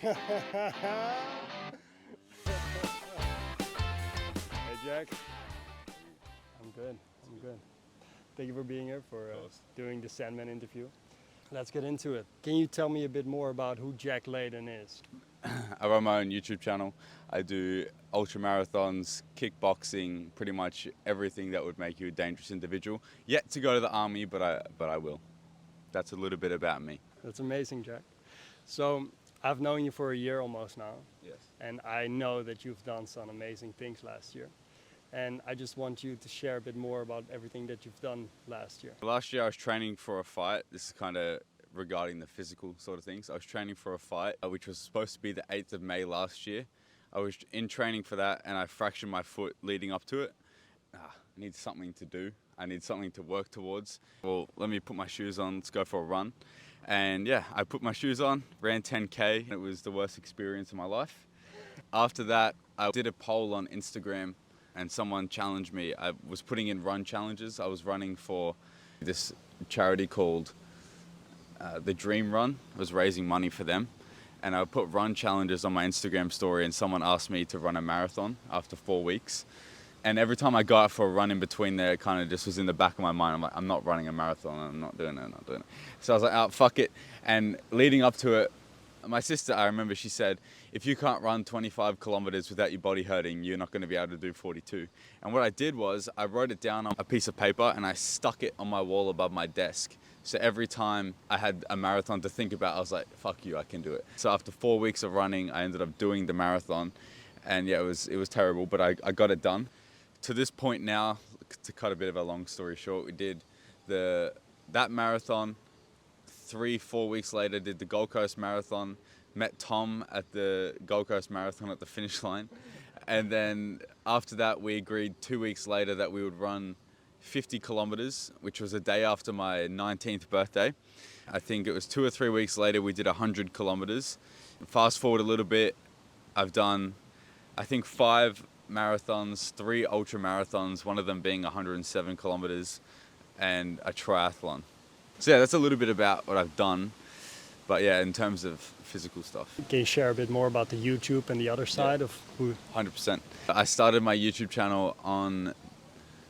Hey Jack, I'm good. I'm good. Thank you for being here for doing the Sandman interview. Let's get into it. Can you tell me a bit more about who Jack Layden is? I run my own YouTube channel. I do ultra marathons, kickboxing, pretty much everything that would make you a dangerous individual. Yet to go to the army, but I will. That's a little bit about me. That's amazing, Jack. So I've known you for a year almost now, Yes. and I know that you've done some amazing things last year. And I just want you to share a bit more about everything that you've done last year. Last year I was training for a fight. This is kind of regarding the physical sort of things. I was training for a fight, which was supposed to be the 8th of May last year. I was in training for that and I fractured my foot leading up to it. I need something to do. I need something to work towards. Well, let me put my shoes on, let's go for a run. And yeah, I put my shoes on, ran 10K, and it was the worst experience of my life. After that, I did a poll on Instagram and someone challenged me. I was putting in run challenges. I was running for this charity called The Dream Run. I was raising money for them. And I put run challenges on my Instagram story and someone asked me to run a marathon after 4 weeks. And every time I got out for a run in between there, it kind of just was in the back of my mind. I'm like, I'm not running a marathon. I'm not doing it. I'm not doing it. So I was like, oh, fuck it. And leading up to it, my sister, I remember she said, if you can't run 25 kilometers without your body hurting, you're not going to be able to do 42. And what I did was I wrote it down on a piece of paper and I stuck it on my wall above my desk. So every time I had a marathon to think about, I was like, fuck you, I can do it. So after 4 weeks of running, I ended up doing the marathon. And yeah, it was terrible, but I got it done. To this point now, to cut a bit of a long story short, we did that marathon. 3-4 weeks later, did the Gold Coast Marathon, met Tom at the Gold Coast Marathon at the finish line. And then after that, we agreed 2 weeks later that we would run 50 kilometers, which was a day after my 19th birthday. I think it was 2 or 3 weeks later, we did 100 kilometers. Fast forward a little bit, I've done, I think 5 marathons, 3 ultra marathons, one of them being 107 kilometers, and a triathlon. So yeah, that's a little bit about what I've done. But yeah, in terms of physical stuff. Can you share a bit more about the YouTube and the other side of who? 100%. I started my YouTube channel on,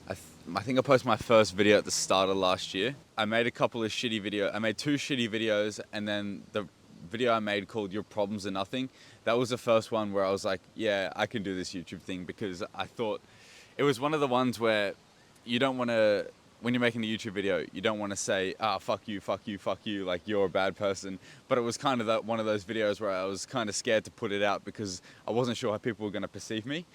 I think I posted my first video at the start of last year. I made a couple of shitty videos. I made 2 shitty videos, and then the video I made called Your Problems Are Nothing. That was the first one where I was like, yeah, I can do this YouTube thing, because I thought it was one of the ones where you don't want to, when you're making a YouTube video, you don't want to say, fuck you, fuck you, fuck you, like you're a bad person. But it was kind of one of those videos where I was kind of scared to put it out because I wasn't sure how people were going to perceive me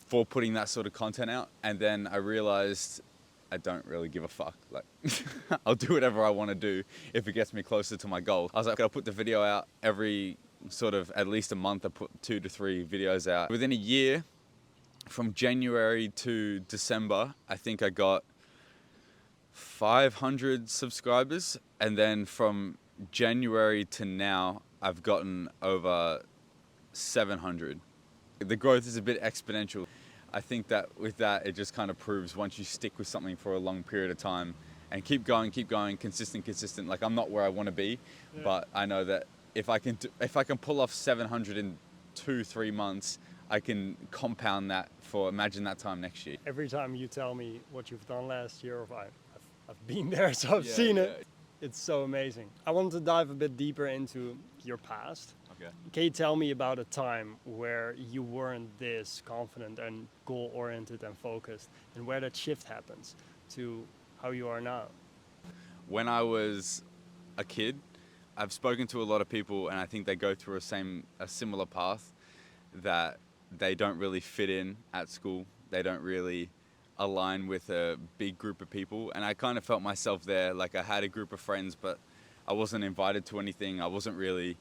for putting that sort of content out. And then I realized I don't really give a fuck. Like, I'll do whatever I want to do if it gets me closer to my goal. I was like, I'll put the video out every sort of at least a month. I put 2 to 3 videos out. Within a year, from January to December, I think I got 500 subscribers, and then from January to now I've gotten over 700. The growth is a bit exponential. I think that with that it just kind of proves once you stick with something for a long period of time and keep going, consistent. Like, I'm not where I want to be, but I know that if I can pull off 700 in 2-3 months, I can compound that for, imagine that time next year. Every time you tell me what you've done last year, or I've been there, so I've seen it. It's so amazing. I want to dive a bit deeper into your past. Okay. Can you tell me about a time where you weren't this confident and goal-oriented and focused, and where that shift happens to how you are now? When I was a kid, I've spoken to a lot of people, and I think they go through a similar path, that they don't really fit in at school. They don't really align with a big group of people. And I kind of felt myself there. Like, I had a group of friends, but I wasn't invited to anything. I wasn't really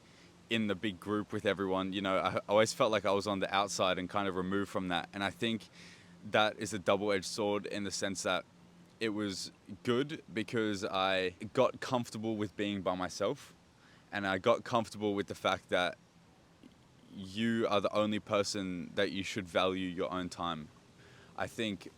in the big group with everyone. You know, I always felt like I was on the outside and kind of removed from that. And I think that is a double-edged sword in the sense that it was good because I got comfortable with being by myself, and I got comfortable with the fact that you are the only person that you should value your own time. I think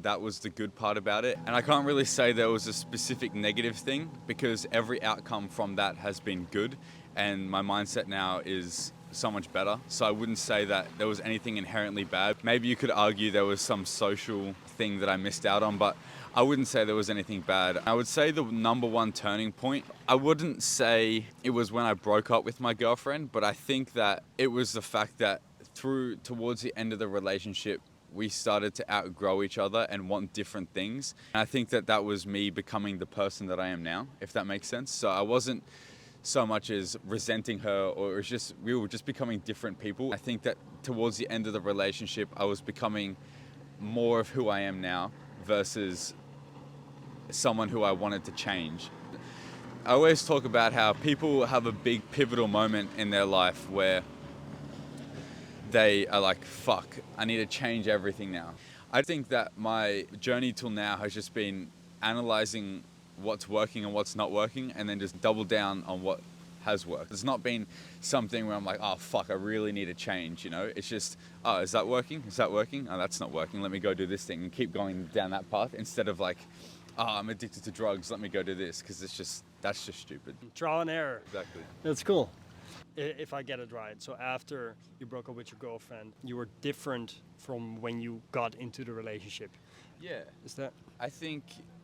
that was the good part about it. And I can't really say there was a specific negative thing, because every outcome from that has been good. and my mindset now is so much better. So I wouldn't say that there was anything inherently bad. Maybe you could argue there was some social thing that I missed out on, but I wouldn't say there was anything bad. I would say the number one turning point, I wouldn't say it was when I broke up with my girlfriend, but I think that it was the fact that towards the end of the relationship, we started to outgrow each other and want different things. And I think that was me becoming the person that I am now, if that makes sense. So I wasn't so much as resenting her, or it was just, we were just becoming different people. I think that towards the end of the relationship, I was becoming more of who I am now versus someone who I wanted to change. I always talk about how people have a big pivotal moment in their life where they are like, fuck, I need to change everything now. I think that my journey till now has just been analyzing what's working and what's not working, and then just double down on what has worked. It's not been something where I'm like, oh fuck, I really need to change, you know? It's just, oh, is that working? Is that working? Oh, that's not working. Let me go do this thing, and keep going down that path, instead of like, oh, I'm addicted to drugs, let me go do this, because that's just stupid. Trial and error. Exactly. That's cool. If I get it right, so after you broke up with your girlfriend, you were different from when you got into the relationship. Yeah. Is that? I think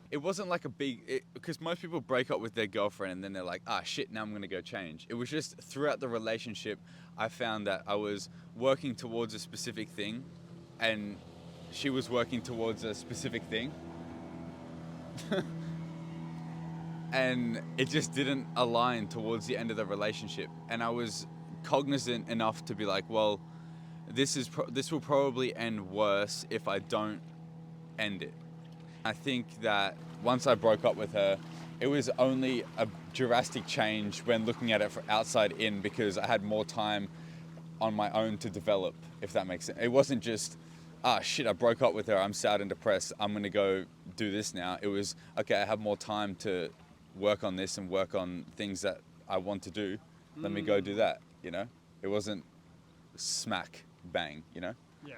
it wasn't like a big, because most people break up with their girlfriend and then they're like, ah, shit, now I'm going to go change. It was just throughout the relationship, I found that I was working towards a specific thing, and she was working towards a specific thing. And it just didn't align towards the end of the relationship. And I was cognizant enough to be like, well, this will probably end worse if I don't end it. I think that once I broke up with her, it was only a drastic change when looking at it from outside in, because I had more time on my own to develop, if that makes sense. It wasn't just, ah, shit, I broke up with her, I'm sad and depressed, I'm gonna go do this now. It was, okay, I have more time to work on this and work on things that I want to do. Let me go do that, you know? It wasn't smack, bang, you know? Yeah.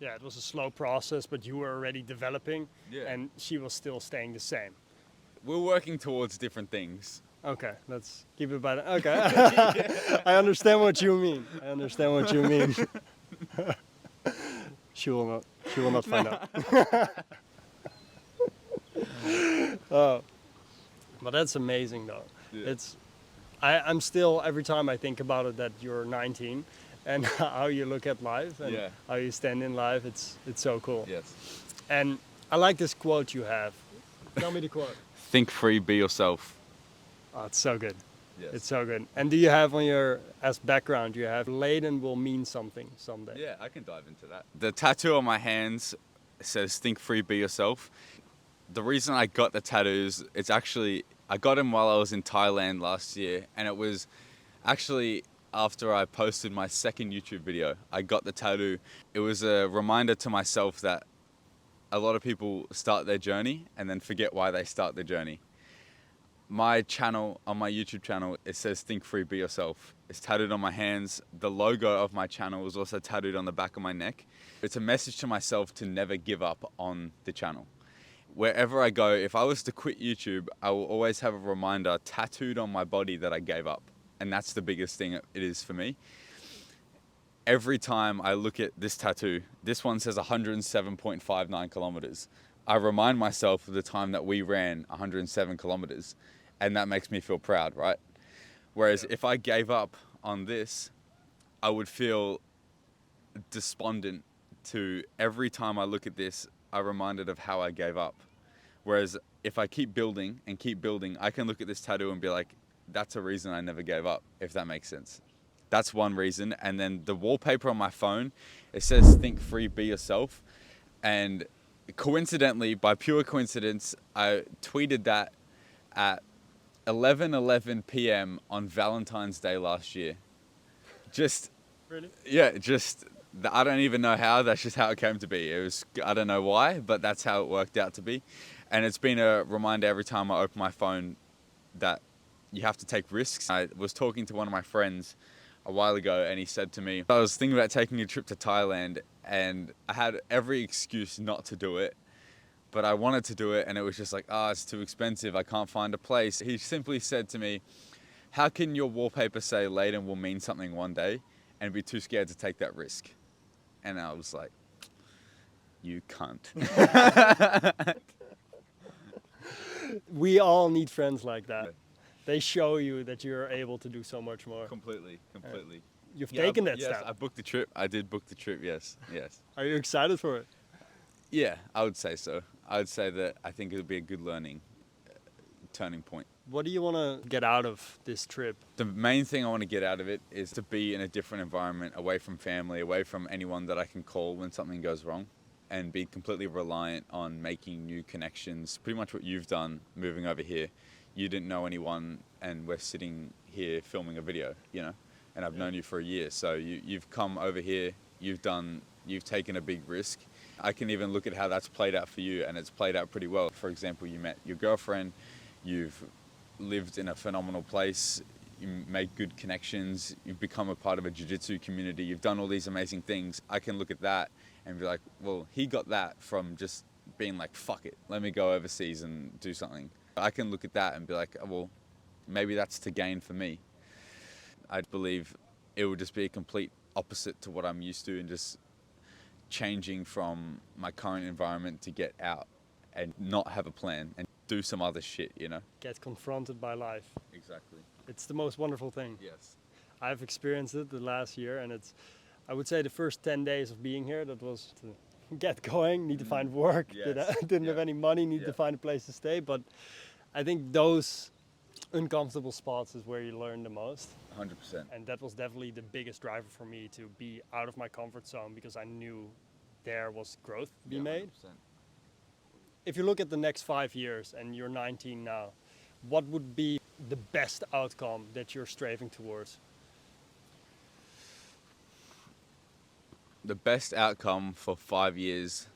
Yeah, it was a slow process, but you were already developing, Yeah. and she was still staying the same. We're working towards different things. Okay, let's keep it by that. Okay. I understand what you mean. She will not find out. Oh. But that's amazing, though. Yeah. I'm still, every time I think about it, that you're 19 and how you look at life and how you stand in life, it's so cool. Yes. And I like this quote you have. Tell me the quote. Think free, be yourself. Oh, it's so good. Yes. It's so good. And do you have on your, as background, you have Layden will mean something someday? Yeah, I can dive into that. The tattoo on my hands says think free, be yourself. The reason I got the tattoos, I got them while I was in Thailand last year, and it was actually after I posted my second YouTube video. I got the tattoo. It was a reminder to myself that a lot of people start their journey and then forget why they start their journey. My channel, on my YouTube channel, it says think free, be yourself. It's tattooed on my hands. The logo of my channel is also tattooed on the back of my neck. It's a message to myself to never give up on the channel. Wherever I go, if I was to quit YouTube, I will always have a reminder tattooed on my body that I gave up. And that's the biggest thing it is for me. Every time I look at this tattoo, this one says 107.59 kilometers. I remind myself of the time that we ran 107 kilometers, and that makes me feel proud, right? Whereas if I gave up on this, I would feel despondent to every time I look at this, I'm reminded of how I gave up. Whereas if I keep building and keep building, I can look at this tattoo and be like, that's a reason I never gave up, if that makes sense. That's one reason. And then the wallpaper on my phone, it says think free, be yourself. And coincidentally, by pure coincidence, I tweeted that at 11:11 p.m. on Valentine's Day last year. Just, Really? yeah, just, I don't even know how, that's just how it came to be. It was, I don't know why, but that's how it worked out to be. And it's been a reminder every time I open my phone that you have to take risks. I was talking to one of my friends a while ago, and he said to me, I was thinking about taking a trip to Thailand, and I had every excuse not to do it, but I wanted to do it, and it was just like, it's too expensive, I can't find a place. He simply said to me, how can your wallpaper say Layden will mean something one day and be too scared to take that risk? And I was like, you cunt. We all need friends like that. Yeah. They show you that you're able to do so much more. Completely. You've taken that yes, step. I booked the trip. I did book the trip, yes. Are you excited for it? Yeah, I would say so. I would say that I think it would be a good learning turning point. What do you want to get out of this trip? The main thing I want to get out of it is to be in a different environment, away from family, away from anyone that I can call when something goes wrong, and be completely reliant on making new connections. Pretty much what you've done moving over here. You didn't know anyone, and we're sitting here filming a video, you know, and I've known you for a year. So you've come over here, you've taken a big risk. I can even look at how that's played out for you, and it's played out pretty well. For example, you met your girlfriend, you've lived in a phenomenal place, you make good connections, you've become a part of a jiu-jitsu community, you've done all these amazing things. I can look at that and be like, well, he got that from just being like, fuck it, let me go overseas and do something. I can look at that and be like, oh, well, maybe that's to gain for me. I believe it would just be a complete opposite to what I'm used to, and just changing from my current environment to get out and not have a plan and do some other shit, you know? Get confronted by life. Exactly. It's the most wonderful thing. Yes. I've experienced it the last year, and I would say the first 10 days of being here, that was to get going, need to find work, Yes. didn't have any money, need to find a place to stay. But I think those uncomfortable spots is where you learn the most. 100%. And that was definitely the biggest driver for me, to be out of my comfort zone, because I knew there was growth to be made. 100%. If you look at the next 5 years, and you're 19 now, what would be the best outcome that you're striving towards? The best outcome for 5 years,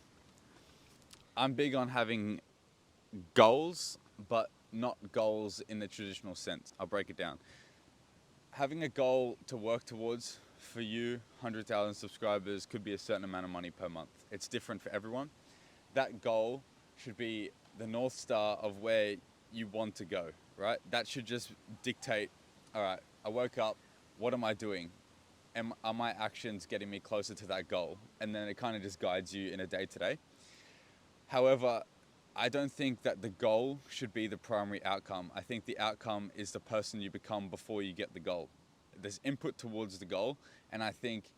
I'm big on having goals, but not goals in the traditional sense. I'll break it down. Having a goal to work towards, for you, 100,000 subscribers could be a certain amount of money per month. It's different for everyone. That goal should be the North Star of where you want to go, right? That should just dictate, all right, I woke up, what am I doing? Are my actions getting me closer to that goal? And then it kind of just guides you in a day-to-day. However, I don't think that the goal should be the primary outcome. I think the outcome is the person you become before you get the goal. There's input towards the goal, and I think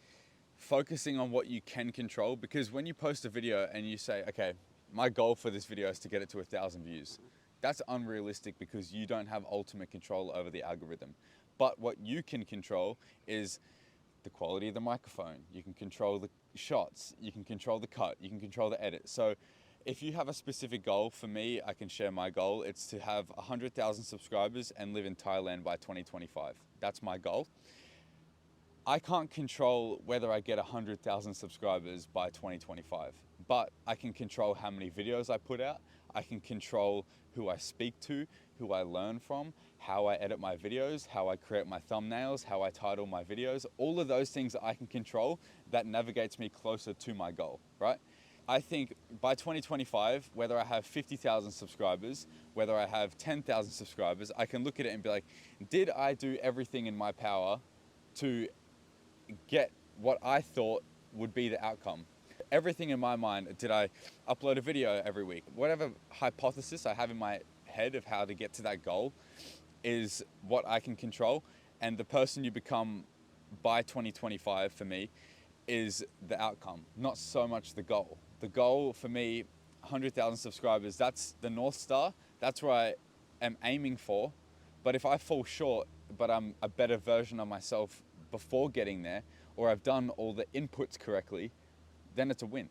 focusing on what you can control, because when you post a video and you say, okay, my goal for this video is to get it to 1,000 views, that's unrealistic, because you don't have ultimate control over the algorithm. But what you can control is the quality of the microphone. You can control the shots, you can control the cut, you can control the edit. So if you have a specific goal, for me, I can share my goal. It's to have 100,000 subscribers and live in Thailand by 2025. That's my goal. I can't control whether I get 100,000 subscribers by 2025, but I can control how many videos I put out. I can control who I speak to, who I learn from, how I edit my videos, how I create my thumbnails, how I title my videos. All of those things that I can control, that navigates me closer to my goal, right? I think by 2025, whether I have 50,000 subscribers, whether I have 10,000 subscribers, I can look at it and be like, did I do everything in my power to get what I thought would be the outcome? Everything in my mind, did I upload a video every week? Whatever hypothesis I have in my head of how to get to that goal is what I can control. And the person you become by 2025 for me is the outcome, not so much the goal. The goal for me, 100,000 subscribers, that's the North Star. That's where I am aiming for. But if I fall short, but I'm a better version of myself before getting there, or I've done all the inputs correctly, then it's a win.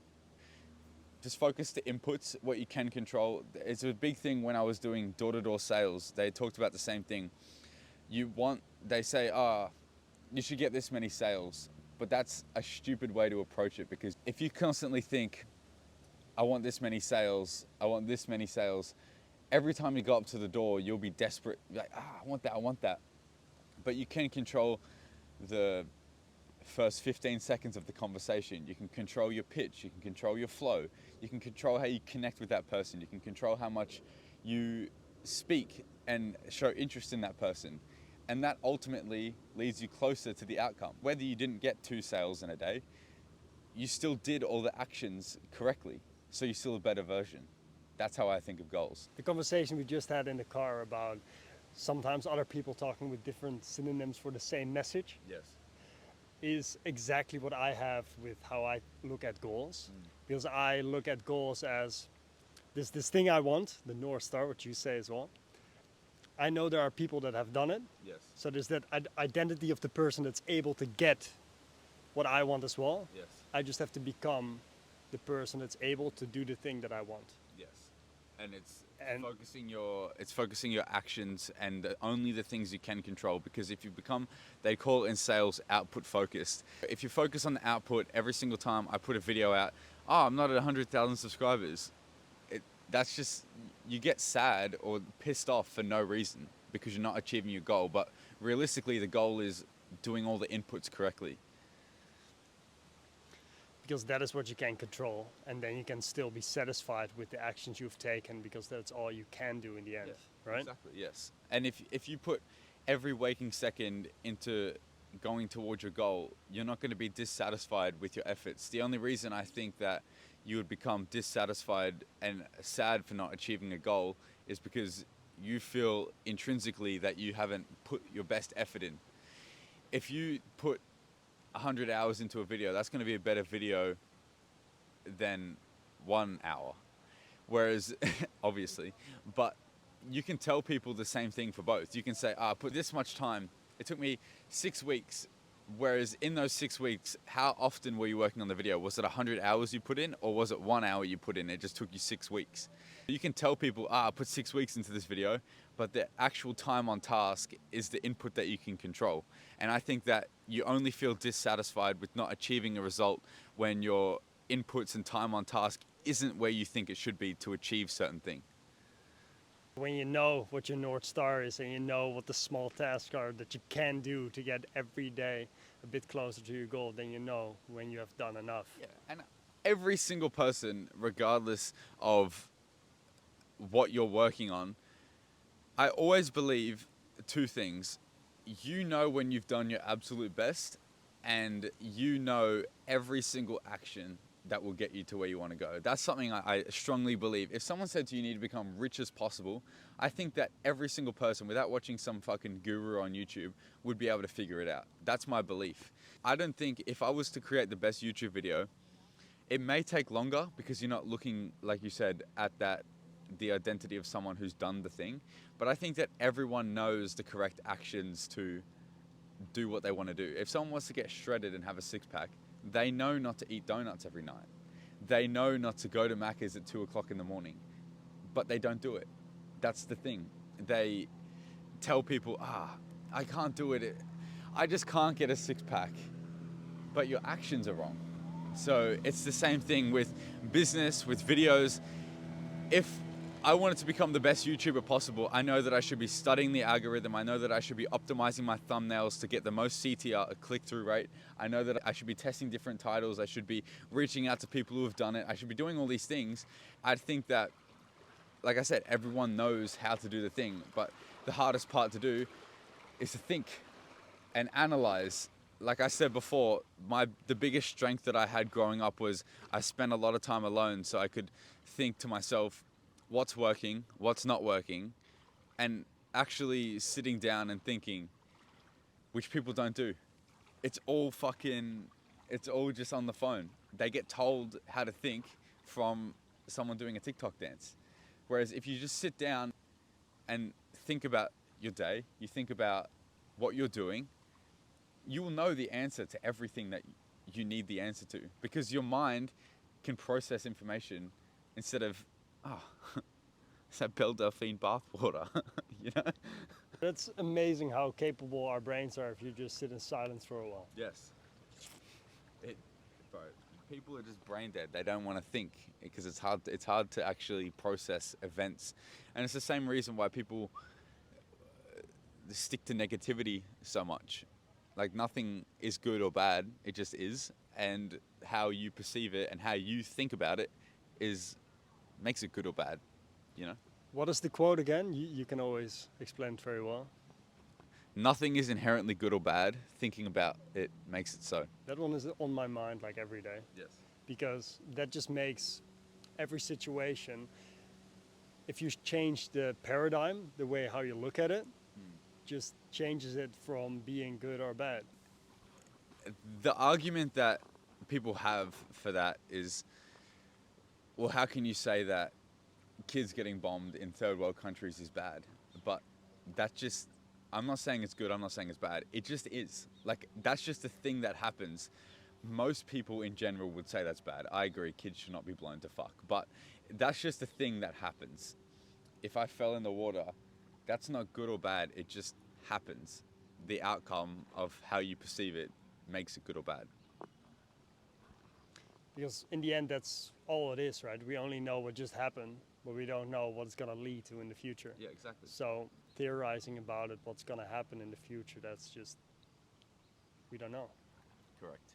Just focus the inputs, what you can control. It's a big thing when I was doing door-to-door sales. They talked about the same thing. They say, you should get this many sales. But that's a stupid way to approach it, because if you constantly think, I want this many sales, I want this many sales, every time you go up to the door, you'll be desperate. You're like, I want that. But you can control the first 15 seconds of the conversation. You can control your pitch, you can control your flow, you can control how you connect with that person, you can control how much you speak and show interest in that person. And that ultimately leads you closer to the outcome. Whether you didn't get 2 sales in a day, you still did all the actions correctly. So you're still a better version. That's how I think of goals. The conversation we just had in the car about sometimes other people talking with different synonyms for the same message Yes. is exactly what I have with how I look at goals. Because I look at goals as this thing I want, the North Star, what you say as well. I know there are people that have done it. Yes. So there's that identity of the person that's able to get what I want as well. Yes. I just have to become the person that's able to do the thing that I want. Yes. And it's And- focusing your actions and only the things you can control, because if you become, they call it in sales, output focused. If you focus on the output every single time I put a video out, oh, I'm not at 100,000 subscribers. That's just, you get sad or pissed off for no reason because you're not achieving your goal. But realistically, the goal is doing all the inputs correctly. Because that is what you can control, and then you can still be satisfied with the actions you've taken, because that's all you can do in the end, right? Exactly, yes. And if you put every waking second into going towards your goal, you're not going to be dissatisfied with your efforts. The only reason I think that you would become dissatisfied and sad for not achieving a goal is because you feel intrinsically that you haven't put your best effort in. If you put 100 hours into a video, that's going to be a better video than 1 hour. Whereas, obviously, but you can tell people the same thing for both. You can say, I put this much time. It took me 6 weeks. Whereas in those 6 weeks, how often were you working on the video? Was it 100 hours you put in, or was it 1 hour you put in? It just took you 6 weeks. You can tell people, I put 6 weeks into this video, but the actual time on task is the input that you can control. And I think that you only feel dissatisfied with not achieving a result when your inputs and time on task isn't where you think it should be to achieve certain thing. When you know what your North Star is, and you know what the small tasks are that you can do to get every day a bit closer to your goal, then you know when you have done enough. Yeah, and every single person, regardless of what you're working on, I always believe 2 things. You know when you've done your absolute best, and you know every single action that will get you to where you want to go. That's something I strongly believe. If someone said to you, you need to become rich as possible, I think that every single person, without watching some fucking guru on YouTube, would be able to figure it out. That's my belief. I don't think if I was to create the best YouTube video, it may take longer because you're not looking, like you said, at the identity of someone who's done the thing. But I think that everyone knows the correct actions to do what they want to do. If someone wants to get shredded and have a 6-pack, they know not to eat donuts every night. They know not to go to Macca's at 2 o'clock in the morning, but they don't do it. That's the thing. They tell people, I can't do it. I just can't get a 6-pack. But your actions are wrong. So it's the same thing with business, with videos. If I wanted to become the best YouTuber possible, I know that I should be studying the algorithm. I know that I should be optimizing my thumbnails to get the most CTR, a click-through rate. I know that I should be testing different titles. I should be reaching out to people who have done it. I should be doing all these things. I think that, like I said, everyone knows how to do the thing, but the hardest part to do is to think and analyze. Like I said before, the biggest strength that I had growing up was I spent a lot of time alone, so I could think to myself, what's working, what's not working, and actually sitting down and thinking, which people don't do. It's all just on the phone. They get told how to think from someone doing a TikTok dance. Whereas if you just sit down and think about your day, you think about what you're doing, you will know the answer to everything that you need the answer to, because your mind can process information instead of, it's that Belle Delphine bathwater, you know? That's amazing how capable our brains are if you just sit in silence for a while. Yes. Bro, people are just brain dead. They don't want to think because it's hard to actually process events. And it's the same reason why people stick to negativity so much. Like, nothing is good or bad, it just is. And how you perceive it and how you think about it makes it good or bad, you know? What is the quote again? You can always explain it very well. Nothing is inherently good or bad. Thinking about it makes it so. That one is on my mind like every day, Yes. because that just makes every situation, if you change the paradigm, the way how you look at it, just changes it from being good or bad. The argument that people have for that is, well, how can you say that kids getting bombed in third world countries is bad? But that just, I'm not saying it's good, I'm not saying it's bad. It just is. Like, that's just a thing that happens. Most people in general would say that's bad. I agree, kids should not be blown to fuck. But that's just a thing that happens. If I fell in the water, that's not good or bad. It just happens. The outcome of how you perceive it makes it good or bad. Because in the end, that's all it is, right? We only know what just happened, but we don't know what it's going to lead to in the future. Yeah, exactly. So theorizing about it, what's going to happen in the future, that's just, we don't know. Correct.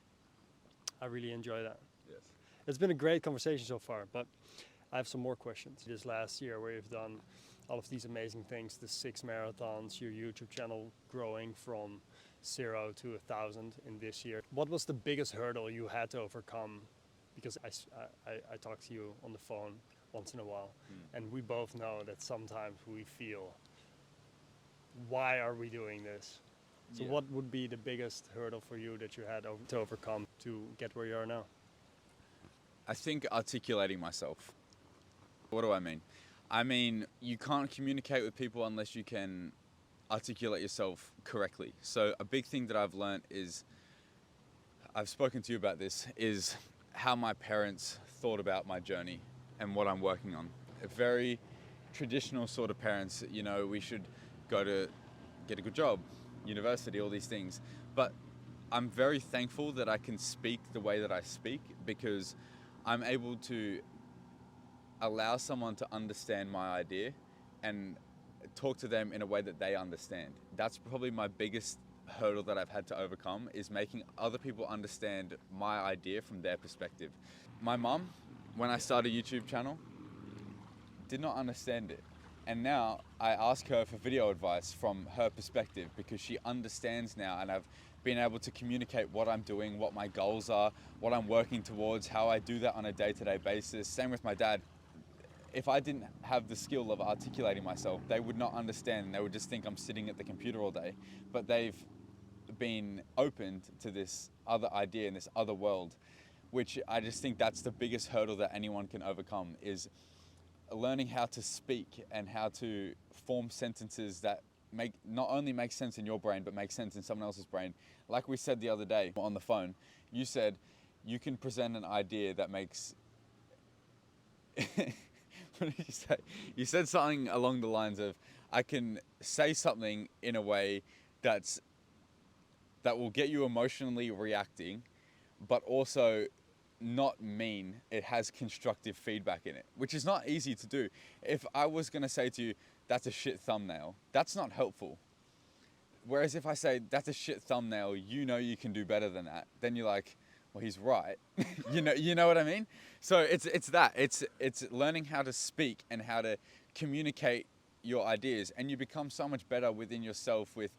I really enjoy that. Yes. It's been a great conversation so far, but I have some more questions. This last year where you've done all of these amazing things, the 6 marathons, your YouTube channel growing from 0 to 1,000 in this year. What was the biggest hurdle you had to overcome? Because I talk to you on the phone once in a while, and we both know that sometimes we feel, why are we doing this? So Yeah. what would be the biggest hurdle for you that you had to overcome to get where you are now? I think articulating myself. What do I mean? I mean, you can't communicate with people unless you can articulate yourself correctly. So a big thing that I've learned is, I've spoken to you about this, is how my parents thought about my journey and what I'm working on. A very traditional sort of parents, you know, we should go to get a good job, university, all these things. But I'm very thankful that I can speak the way that I speak, because I'm able to allow someone to understand my idea and talk to them in a way that they understand. That's probably my biggest hurdle that I've had to overcome, is making other people understand my idea from their perspective. My mum, when I started a YouTube channel, did not understand it. And now I ask her for video advice from her perspective, because she understands now, and I've been able to communicate what I'm doing, what my goals are, what I'm working towards, how I do that on a day-to-day basis. Same with my dad. If I didn't have the skill of articulating myself, they would not understand, and they would just think I'm sitting at the computer all day. But they've been opened to this other idea and this other world, which I just think that's the biggest hurdle that anyone can overcome, is learning how to speak and how to form sentences that not only make sense in your brain, but make sense in someone else's brain. Like we said the other day on the phone, you said you can present an idea that makes... What did you say? You said something along the lines of, I can say something in a way that will get you emotionally reacting, but also not mean. It has constructive feedback in it, which is not easy to do. If I was going to say to you, that's a shit thumbnail, that's not helpful. Whereas if I say, that's a shit thumbnail, you know you can do better than that, then you're like, well, he's right. you know what I mean? So it's learning how to speak and how to communicate your ideas, and you become so much better within yourself with,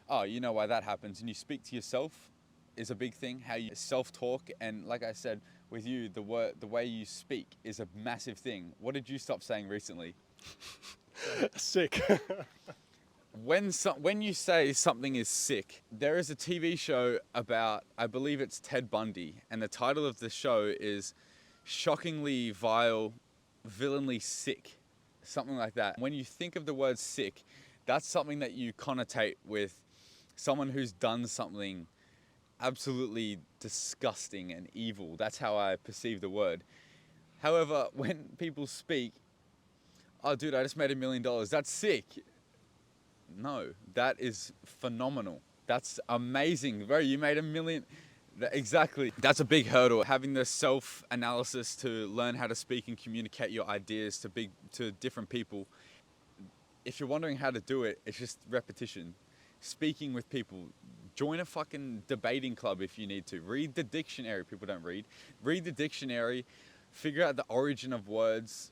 oh, you know why that happens, and you speak to yourself is a big thing. How you self-talk, and like I said with you, the way you speak is a massive thing. What did you stop saying recently? Sick. When you say something is sick, there is a TV show about, I believe it's Ted Bundy, and the title of the show is Shockingly Vile, Villainly Sick, something like that. When you think of the word sick, that's something that you connotate with someone who's done something absolutely disgusting and evil. That's how I perceive the word. However, when people speak, oh dude, I just made $1 million, that's sick. No, that is phenomenal. That's amazing. Bro, you made $1 million. Exactly. That's a big hurdle. Having the self-analysis to learn how to speak and communicate your ideas to different people. If you're wondering how to do it, it's just repetition. Speaking with people. Join a fucking debating club if you need to. Read the dictionary. People don't read. Read the dictionary. Figure out the origin of words.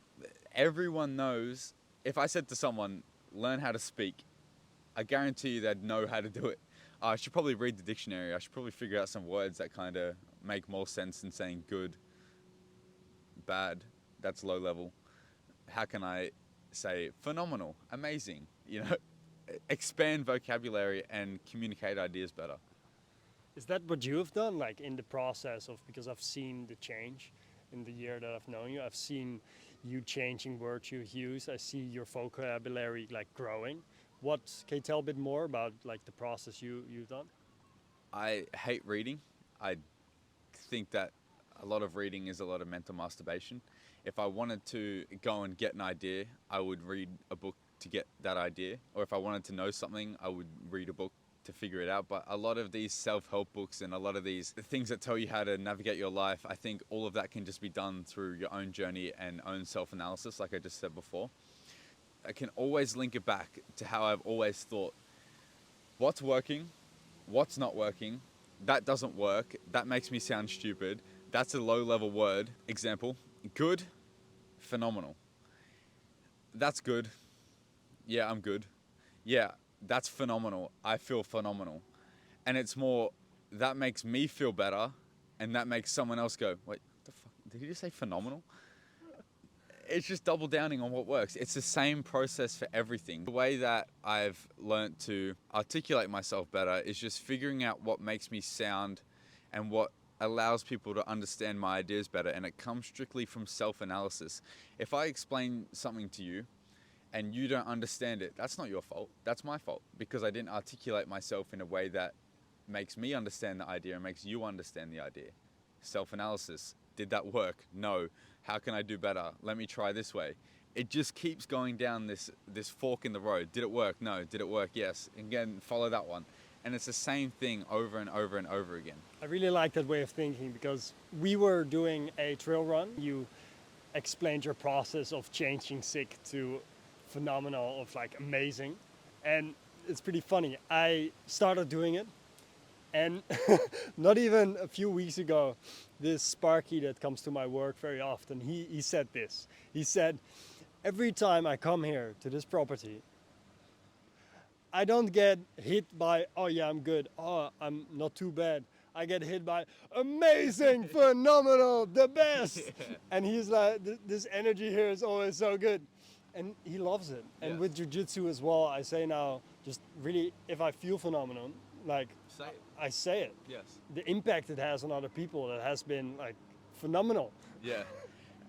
Everyone knows. If I said to someone, learn how to speak, I guarantee you they'd know how to do it. I should probably read the dictionary. I should probably figure out some words that kind of make more sense than saying good, bad, that's low level. How can I say phenomenal, amazing, expand vocabulary and communicate ideas better. Is that what you have done, like in the process of, because I've seen the change in the year that I've known you, I've seen you changing words you use, I see your vocabulary like growing. Can you tell a bit more about like the process you've done? I hate reading. I think that a lot of reading is a lot of mental masturbation. If I wanted to go and get an idea, I would read a book to get that idea. Or if I wanted to know something, I would read a book to figure it out. But a lot of these self-help books and a lot of these things that tell you how to navigate your life, I think all of that can just be done through your own journey and own self-analysis, like I just said before. I can always link it back to how I've always thought, what's working, what's not working, that doesn't work, that makes me sound stupid, that's a low-level word. Example, good, phenomenal. That's good. Yeah, I'm good. Yeah, that's phenomenal. I feel phenomenal. And it's more, that makes me feel better, and that makes someone else go, wait, what the fuck? Did he just say phenomenal? It's just double downing on what works. It's the same process for everything. The way that I've learnt to articulate myself better is just figuring out what makes me sound and what allows people to understand my ideas better. And it comes strictly from self-analysis. If I explain something to you and you don't understand it, that's not your fault. That's my fault, because I didn't articulate myself in a way that makes me understand the idea and makes you understand the idea. Self-analysis. Did that work? No. How can I do better? Let me try this way. It just keeps going down this fork in the road. Did it work? No. Did it work? Yes. Again, follow that one. And it's the same thing over and over and over again. I really like that way of thinking, because we were doing a trail run. You explained your process of changing sick to phenomenal, of like amazing. And it's pretty funny. I started doing it, and not even a few weeks ago, this Sparky that comes to my work very often, he said this. He said, every time I come here to this property, I don't get hit by, oh yeah, I'm good, oh, I'm not too bad. I get hit by amazing, phenomenal, the best. Yeah. And he's like, this energy here is always so good. And he loves it. And with jiu-jitsu as well, I say now, just really, if I feel phenomenal, like, say it. I say it. Yes. The impact it has on other people, that has been like phenomenal. Yeah.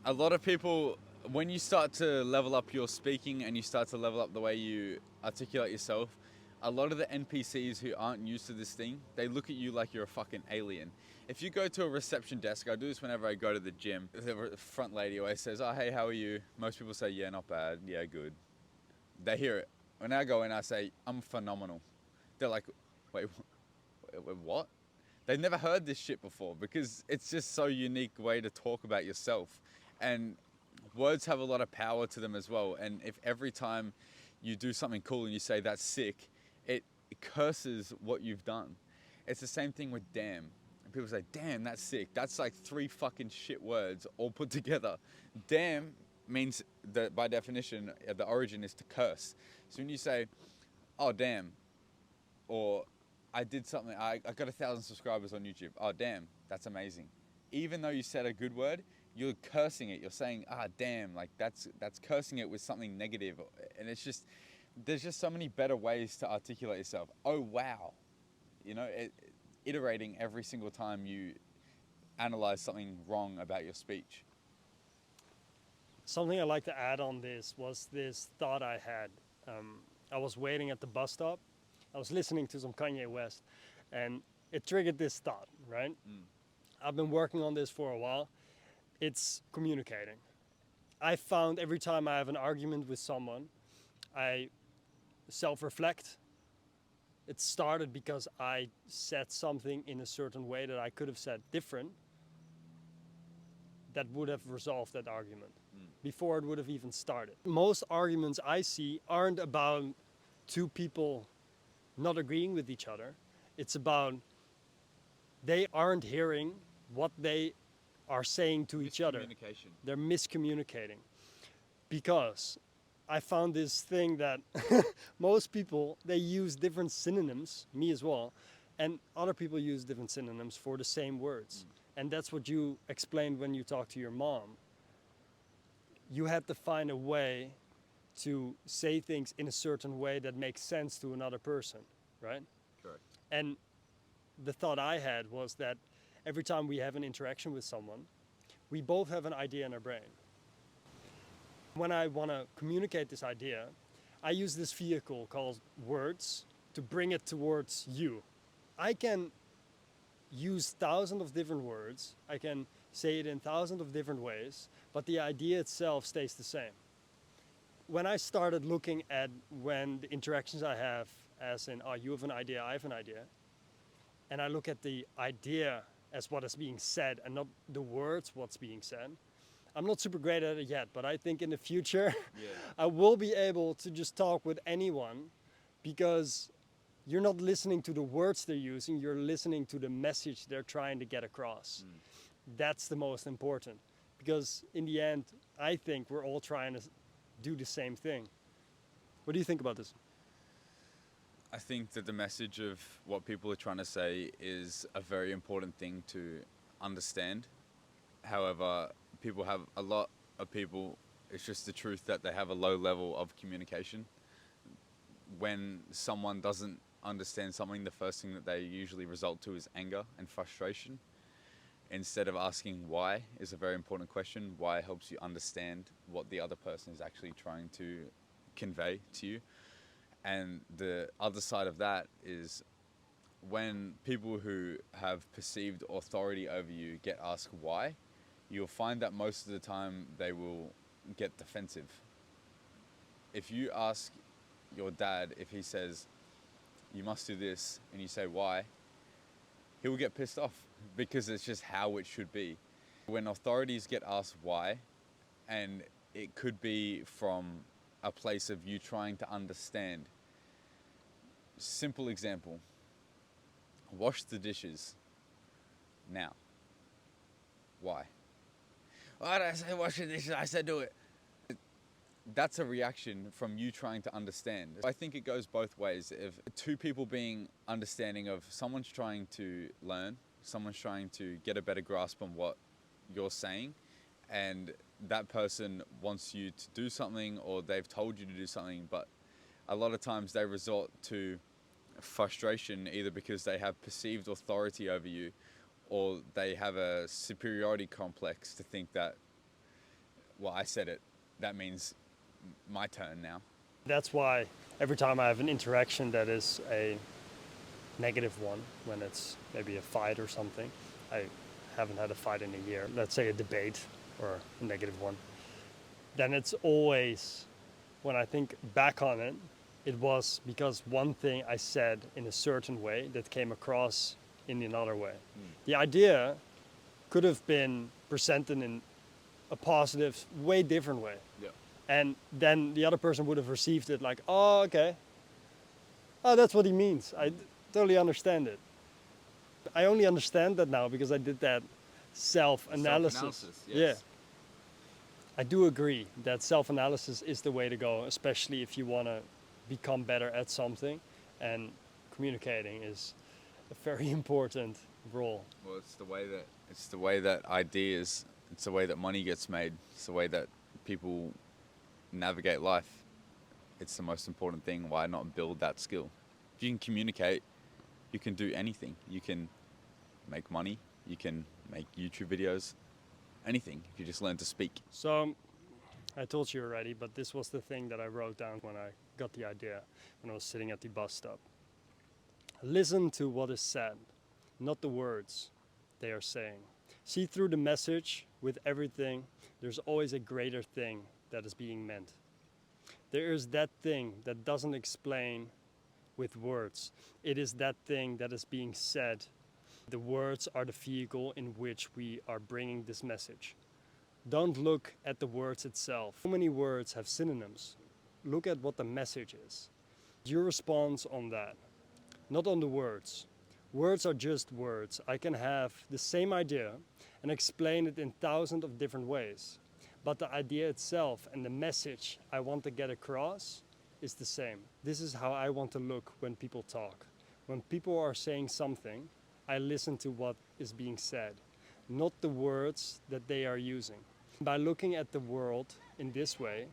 A lot of people, when you start to level up your speaking and you start to level up the way you articulate yourself, a lot of the NPCs who aren't used to this thing, they look at you like you're a fucking alien. If you go to a reception desk, I do this whenever I go to the gym, the front lady always says, oh, hey, how are you? Most people say, yeah, not bad. Yeah, good. They hear it. When I go in, I say, I'm phenomenal. They're like, wait, what? They've never heard this shit before, because it's just so unique way to talk about yourself. And words have a lot of power to them as well. And if every time you do something cool and you say that's sick, it curses what you've done. It's the same thing with damn. And people say, damn, that's sick. That's like 3 fucking shit words all put together. Damn means that by definition, the origin is to curse. So when you say, oh, damn, or I did something, I got 1,000 subscribers on YouTube. Oh, damn, that's amazing. Even though you said a good word, you're cursing it. You're saying, ah, damn, like that's cursing it with something negative. And it's just, there's just so many better ways to articulate yourself. Oh, wow. Iterating every single time you analyze something wrong about your speech. Something I'd like to add on this was this thought I had. I was waiting at the bus stop. I was listening to some Kanye West, and it triggered this thought, right? I've been working on this for a while. It's communicating. I found every time I have an argument with someone, I self-reflect. It started because I said something in a certain way that I could have said different, that would have resolved that argument before it would have even started. Most arguments I see aren't about two people not agreeing with each other. It's about they aren't hearing what they are saying to each other. They're miscommunicating. Because I found this thing that most people, they use different synonyms, me as well, and other people use different synonyms for the same words. And that's what you explained when you talked to your mom. You had to find a way to say things in a certain way that makes sense to another person, right? Correct. And the thought I had was that every time we have an interaction with someone, we both have an idea in our brain. When I want to communicate this idea, I use this vehicle called words to bring it towards you. I can use thousands of different words, I can say it in thousands of different ways, but the idea itself stays the same. When I started looking at when the interactions I have, as in, oh, you have an idea, I have an idea, and I look at the idea as what is being said and not the words what's being said, I'm not super great at it yet, but I think in the future I will be able to just talk with anyone, because you're not listening to the words they're using, you're listening to the message they're trying to get across. That's the most important, because in the end, I think we're all trying to do the same thing. What do you think about this? I think that the message of what people are trying to say is a very important thing to understand. However, a lot of people, it's just the truth that they have a low level of communication. When someone doesn't understand something, the first thing that they usually result to is anger and frustration. Instead of asking why is a very important question. Why helps you understand what the other person is actually trying to convey to you. And the other side of that is when people who have perceived authority over you get asked why, you'll find that most of the time they will get defensive. If you ask your dad, if he says, you must do this, and you say why, he will get pissed off, because it's just how it should be. When authorities get asked why, and it could be from a place of you trying to understand. Simple example, wash the dishes now. Why? Why did I say wash the dishes? I said do it. That's a reaction from you trying to understand. I think it goes both ways. If two people being understanding of someone's trying to learn, someone's trying to get a better grasp on what you're saying, and that person wants you to do something, or they've told you to do something, but a lot of times they resort to frustration either because they have perceived authority over you, or they have a superiority complex to think that, well, I said it, that means my turn now. That's why every time I have an interaction that is a negative one, when it's maybe a fight or something, I haven't had a fight in a year, let's say a debate or a negative one, then it's always, when I think back on it, it was because one thing I said in a certain way that came across in another way. The idea could have been presented in a positive, way different way. Yeah. And then the other person would have received it like, oh, okay. Oh, that's what he means. I totally understand it. I only understand that now because I did that self-analysis. Yes. Yeah. I do agree that self-analysis is the way to go, especially if you want to become better at something. And communicating is a very important role. Well, it's the way that ideas, it's the way that money gets made, it's the way that people navigate life. It's the most important thing. Why not build that skill? If you can communicate, you can do anything. You can make money, you can make YouTube videos, anything, if you just learn to speak. So I told you already, but this was the thing that I wrote down when I got the idea, when I was sitting at the bus stop. Listen to what is said, not the words they are saying. See through the message with everything. There's always a greater thing that is being meant. There is that thing that doesn't explain with words. It is that thing that is being said. The words are the vehicle in which we are bringing this message. Don't look at the words itself. So many words have synonyms. Look at what the message is. Your response on that, not on the words. Words are just words. I can have the same idea and explain it in thousands of different ways. but the idea itself and the message I want to get across is the same. This is how I want to look when people talk. When people are saying something, I listen to what is being said, not the words that they are using. By looking at the world in this way,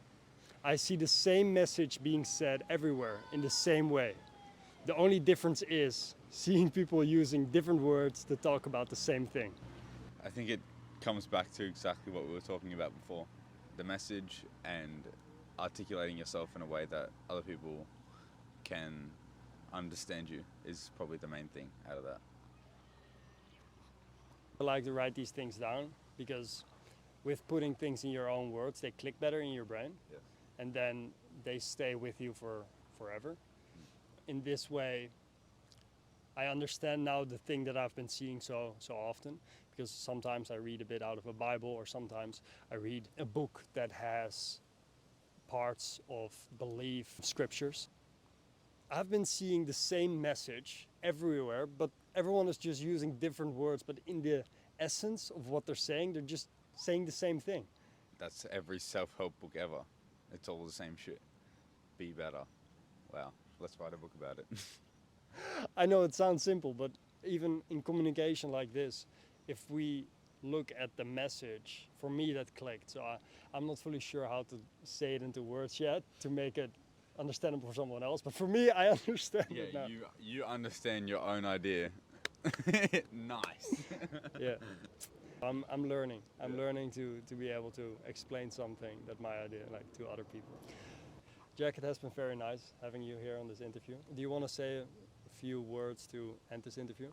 I see the same message being said everywhere in the same way. The only difference is seeing people using different words to talk about the same thing. I think it comes back to exactly what we were talking about before. The message and articulating yourself in a way that other people can understand you is probably the main thing out of that. I like to write these things down because with putting things in your own words, they click better in your brain. Yes. And then they stay with you for forever. In this way, I understand now the thing that I've been seeing so often, because sometimes I read a bit out of a Bible, or sometimes I read a book that has parts of belief scriptures. I've been seeing the same message everywhere, but everyone is just using different words, but in the essence of what they're saying, they're just saying the same thing. That's every self-help book ever. It's all the same shit. Be better. Wow, let's write a book about it. I know it sounds simple, but even in communication like this, if we look at the message, for me that clicked. So I'm not fully sure how to say it into words yet to make it understandable for someone else, but for me, I understand it now. you understand your own idea. Nice. Yeah. I'm learning. I'm learning to be able to explain something that my idea like to other people. Jack, it has been very nice having you here on this interview. Do you want to say a few words to end this interview?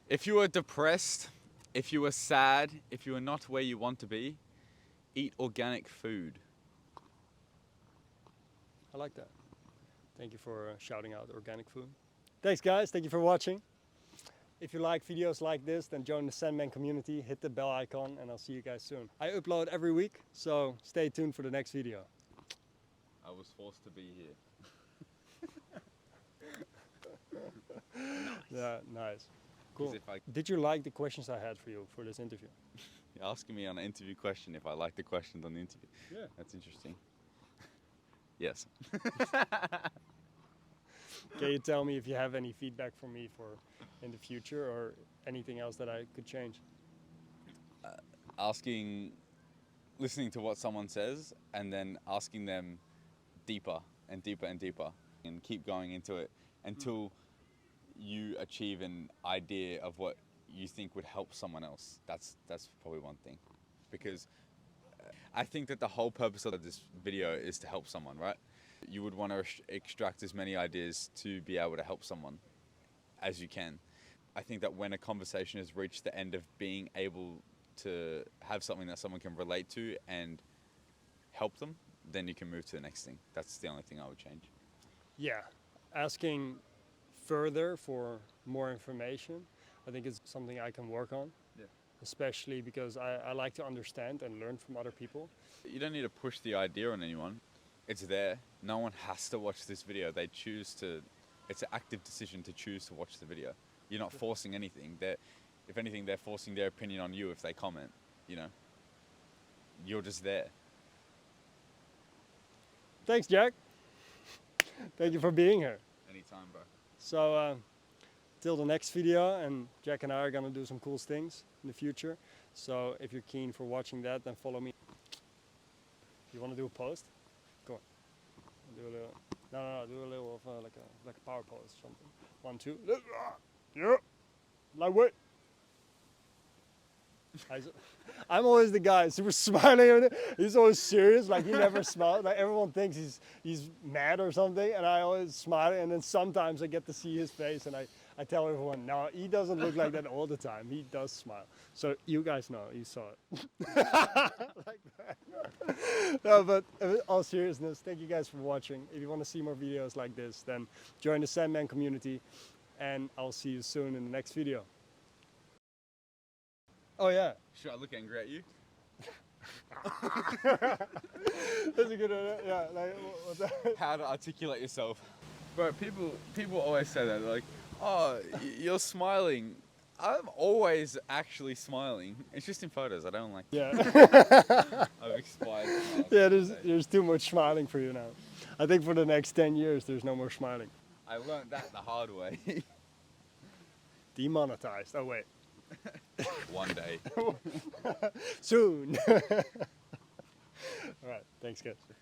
If you are depressed, if you are sad, if you are not where you want to be, eat organic food. I like that. Thank you for shouting out organic food. Thanks guys, thank you for watching. If you like videos like this, then join the Sandman community, hit the bell icon, and I'll see you guys soon. I upload every week, so stay tuned for the next video. I was forced to be here. Nice. Yeah, nice. Cool. If I, Did you like the questions I had for you for this interview? you're asking me on an interview question if I like the questions on the interview. Yeah. That's interesting. Yes. Can you tell me if you have any feedback for me for in the future or anything else that I could change? Listening to what someone says and then asking them deeper and deeper and deeper and keep going into it until you achieve an idea of what you think would help someone else. That's probably one thing, because I think that the whole purpose of this video is to help someone, right? You would want to extract as many ideas to be able to help someone as you can. I think that when a conversation has reached the end of being able to have something that someone can relate to and help them, then you can move to the next thing. That's the only thing I would change. Yeah, asking further for more information, I think is something I can work on. Yeah. Especially because I like to understand and learn from other people. You don't need to push the idea on anyone. It's there. No one has to watch this video. They choose to. It's an active decision to choose to watch the video. You're not forcing anything. If anything, they're forcing their opinion on you if they comment. You know, you're just there. Thanks, Jack. Thank you for being here. Anytime, bro. So, till the next video, and Jack and I are gonna do some cool things in the future. So, if you're keen for watching that, then follow me. You want to do a post? Go on. Do a little. No. Do a little of like a power pose or something. 1, 2. Yeah. Lightweight. I'm always the guy super smiling. He's always serious, like he never smiles. Like everyone thinks he's mad or something, and I always smile. And then sometimes I get to see his face, and I tell everyone, no, he doesn't look like that all the time. He does smile. So you guys know, you saw it. Like that. No, but in all seriousness, thank you guys for watching. If you want to see more videos like this, then join the Sandman community, and I'll see you soon in the next video. Oh yeah. Should I look angry at you? That's a good idea. Yeah, like what's that? How to articulate yourself. Bro, people always say that. They're like, oh, you're smiling. I'm always actually smiling. It's just in photos. I don't like. Yeah. I've expired. Smiles Yeah, these days. there's too much smiling for you now. I think for the next 10 years, there's no more smiling. I learned that the hard way. Demonetized. Oh, wait. One day. Soon. All right. Thanks, guys.